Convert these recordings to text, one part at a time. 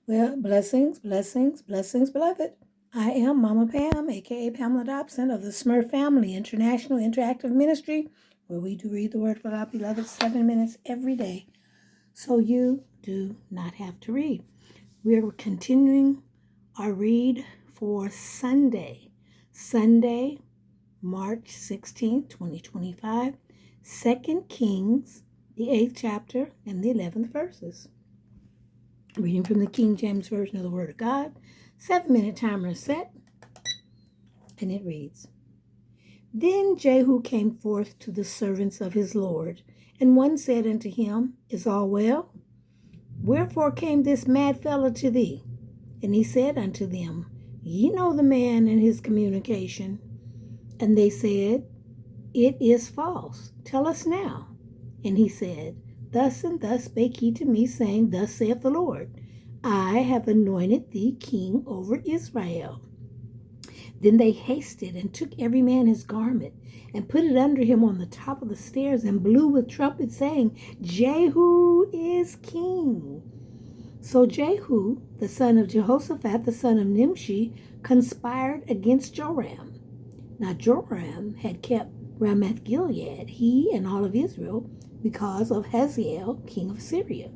Well, blessings, blessings, blessings, beloved. I am Mama Pam, aka Pamela Dobson of the SMRF Family International Interactive Ministry, where we do read the Word for our beloved 7 minutes every day, so you do not have to read. We're continuing our read for Sunday, March 16th, 2025, 2 Kings, the 8th chapter and the 11th verses. Reading from the King James Version of the Word of God. 7-minute timer is set, and it reads, Then Jehu came forth to the servants of his Lord, and one said unto him, Is all well? Wherefore came this mad fellow to thee? And he said unto them, Ye know the man and his communication. And they said, It is false. Tell us now. And he said, Thus and thus spake he to me, saying, Thus saith the Lord, I have anointed thee king over Israel. Then they hasted and took every man his garment, and put it under him on the top of the stairs, and blew with trumpets, saying, Jehu is king. So Jehu, the son of Jehoshaphat, the son of Nimshi, conspired against Joram. Now Joram had kept Ramoth Gilead, he and all of Israel, because of Hazael, king of Syria.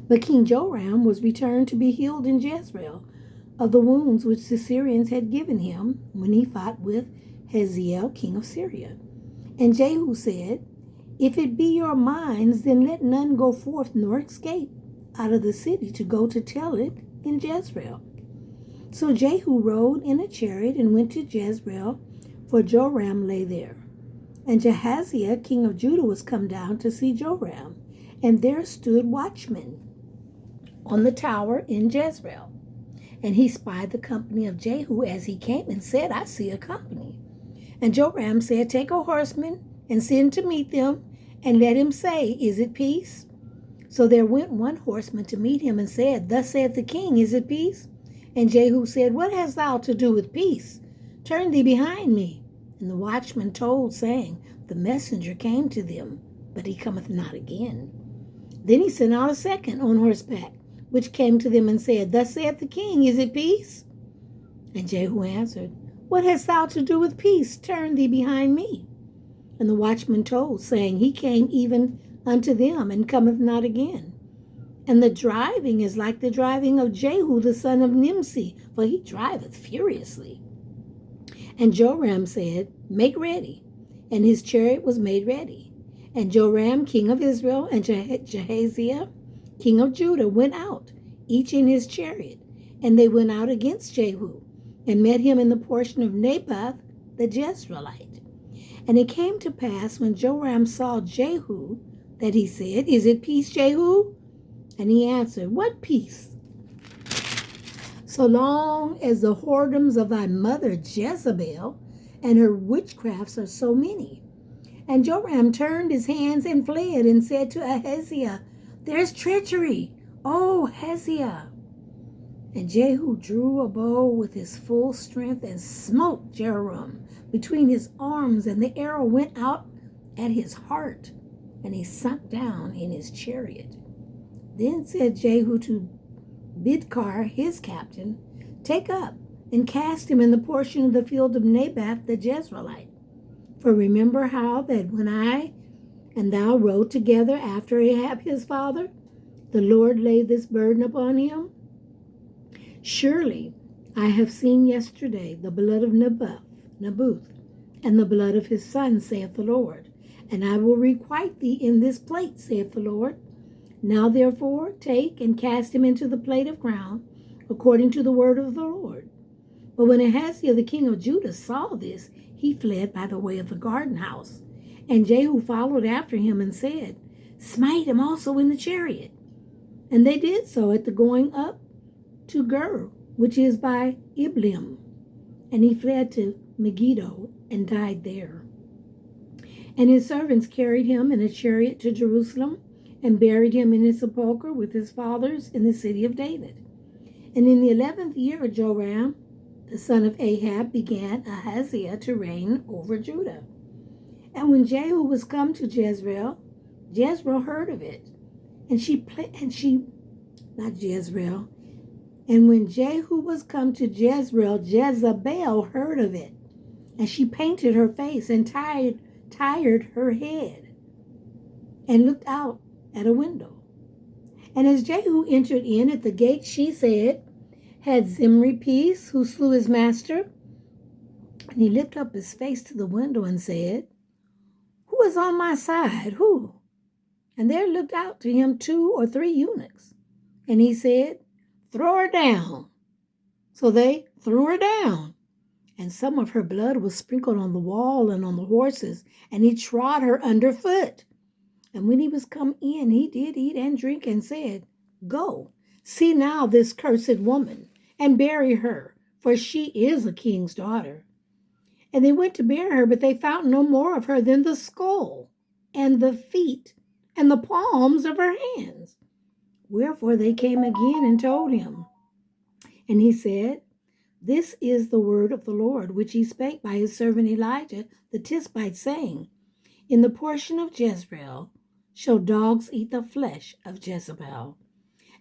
But King Joram was returned to be healed in Jezreel of the wounds which the Syrians had given him when he fought with Hazael, king of Syria. And Jehu said, If it be your minds, then let none go forth nor escape out of the city to go to tell it in Jezreel. So Jehu rode in a chariot and went to Jezreel, for Joram lay there. And Jahaziah, king of Judah, was come down to see Joram, and there stood watchmen on the tower in Jezreel. And he spied the company of Jehu as he came, and said, I see a company. And Joram said, Take a horseman, and send to meet them, and let him say, Is it peace? So there went one horseman to meet him, and said, Thus saith the king, Is it peace? And Jehu said, What hast thou to do with peace? Turn thee behind me. And the watchman told, saying, The messenger came to them, but he cometh not again. Then he sent out a second on horseback, which came to them and said, Thus saith the king, Is it peace? And Jehu answered, What hast thou to do with peace? Turn thee behind me. And the watchman told, saying, He came even unto them, and cometh not again. And the driving is like the driving of Jehu the son of Nimshi, for he driveth furiously. And Joram said, Make ready. And his chariot was made ready. And Joram, king of Israel, and Jahaziah, king of Judah, went out, each in his chariot. And they went out against Jehu, and met him in the portion of Naboth the Jezreelite. And it came to pass, when Joram saw Jehu, that he said, Is it peace, Jehu? And he answered, What peace? So long as the whoredoms of thy mother Jezebel and her witchcrafts are so many. And Joram turned his hands and fled, and said to Ahaziah, There's treachery, O Ahaziah. And Jehu drew a bow with his full strength, and smote Joram between his arms, and the arrow went out at his heart, and he sunk down in his chariot. Then said Jehu to Bidkar, his captain, Take up and cast him in the portion of the field of Naboth the Jezreelite. For remember how that when I and thou rode together after Ahab his father, the Lord laid this burden upon him? Surely I have seen yesterday the blood of Naboth, and the blood of his son, saith the Lord. And I will requite thee in this plate, saith the Lord. Now therefore take and cast him into the plate of ground, according to the word of the Lord. But when Ahaziah the king of Judah saw this, he fled by the way of the garden house. And Jehu followed after him and said, Smite him also in the chariot. And they did so at the going up to Gur, which is by Iblim. And he fled to Megiddo and died there. And his servants carried him in a chariot to Jerusalem, and buried him in his sepulchre with his fathers in the city of David. And in the 11th year of Joram, the son of Ahab, began Ahaziah to reign over Judah. And when Jehu was come to Jezreel, Jezreel heard of it, and she not Jezreel. And when Jehu was come to Jezreel, Jezebel heard of it, and she painted her face and tired her head, and looked out at a window. And as Jehu entered in at the gate, she said, had Zimri peace, who slew his master? And he lifted up his face to the window and said, who is on my side? Who? And there looked out to him 2 or 3 eunuchs. And he said, throw her down. So they threw her down. And some of her blood was sprinkled on the wall and on the horses, and he trod her underfoot. And when he was come in, he did eat and drink, and said, go, see now this cursed woman, and bury her, for she is a king's daughter. And they went to bury her, but they found no more of her than the skull, and the feet, and the palms of her hands. Wherefore they came again and told him. And he said, this is the word of the Lord, which he spake by his servant Elijah the Tishbite, saying, in the portion of Jezreel shall dogs eat the flesh of Jezebel,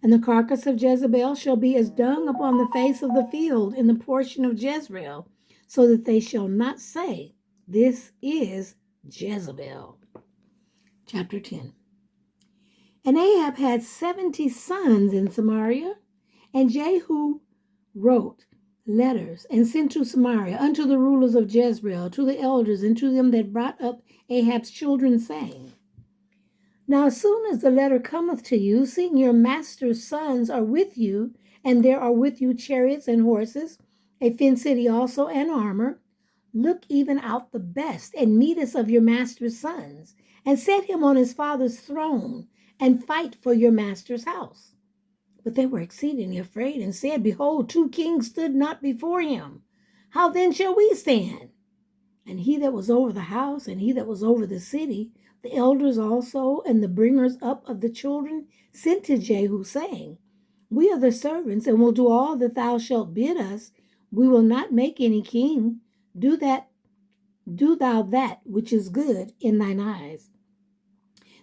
and the carcass of Jezebel shall be as dung upon the face of the field in the portion of Jezreel, so that they shall not say, this is Jezebel. Chapter 10. And Ahab had 70 sons in Samaria, and Jehu wrote letters and sent to Samaria unto the rulers of Jezreel, to the elders, and to them that brought up Ahab's children, saying, now as soon as the letter cometh to you, seeing your master's sons are with you, and there are with you chariots and horses, a fenced city also, and armor, look even out the best and meetest of your master's sons, and set him on his father's throne, and fight for your master's house. But they were exceedingly afraid, and said, behold, 2 kings stood not before him. How then shall we stand? And he that was over the house, and he that was over the city, the elders also, and the bringers up of the children, sent to Jehu, saying, we are the servants, and will do all that thou shalt bid us. We will not make any king. Do thou that which is good in thine eyes.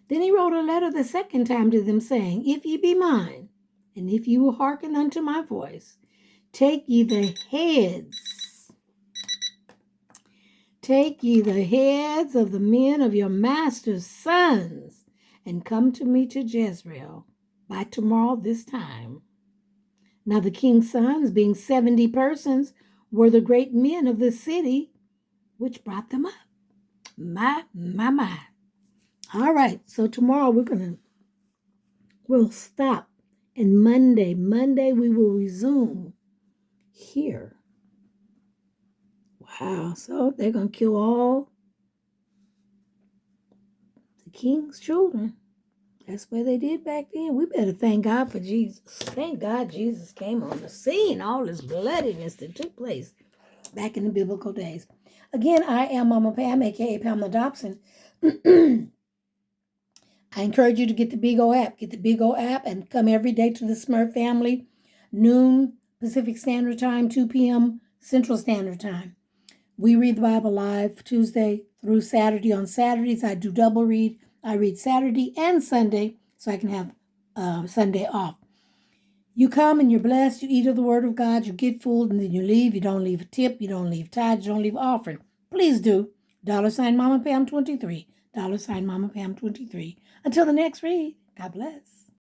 Then he wrote a letter the second time to them, saying, if ye be mine, and if ye will hearken unto my voice, take ye the heads of the men of your master's sons, and come to me to Jezreel by tomorrow this time. Now the king's sons, being 70 persons, were the great men of the city, which brought them up. My. All right, so tomorrow we'll stop. And Monday we will resume here. Wow, so they're going to kill all the king's children. That's what they did back then. We better thank God for Jesus. Thank God Jesus came on the scene. All this bloodiness that took place back in the biblical days. Again, I am Mama Pam, a.k.a. Pamela Dobson. I encourage you to get the Big O app. Get the Big O app and come every day to the SMRF family, noon Pacific Standard Time, 2 p.m. Central Standard Time. We read the Bible live Tuesday through Saturday. On Saturdays, I do double read. I read Saturday and Sunday, so I can have Sunday off. You come and you're blessed. You eat of the Word of God. You get food, and then you leave. You don't leave a tip. You don't leave tithe. You don't leave offering. Please do. $ MamaPam23. $ MamaPam23. Until the next read, God bless.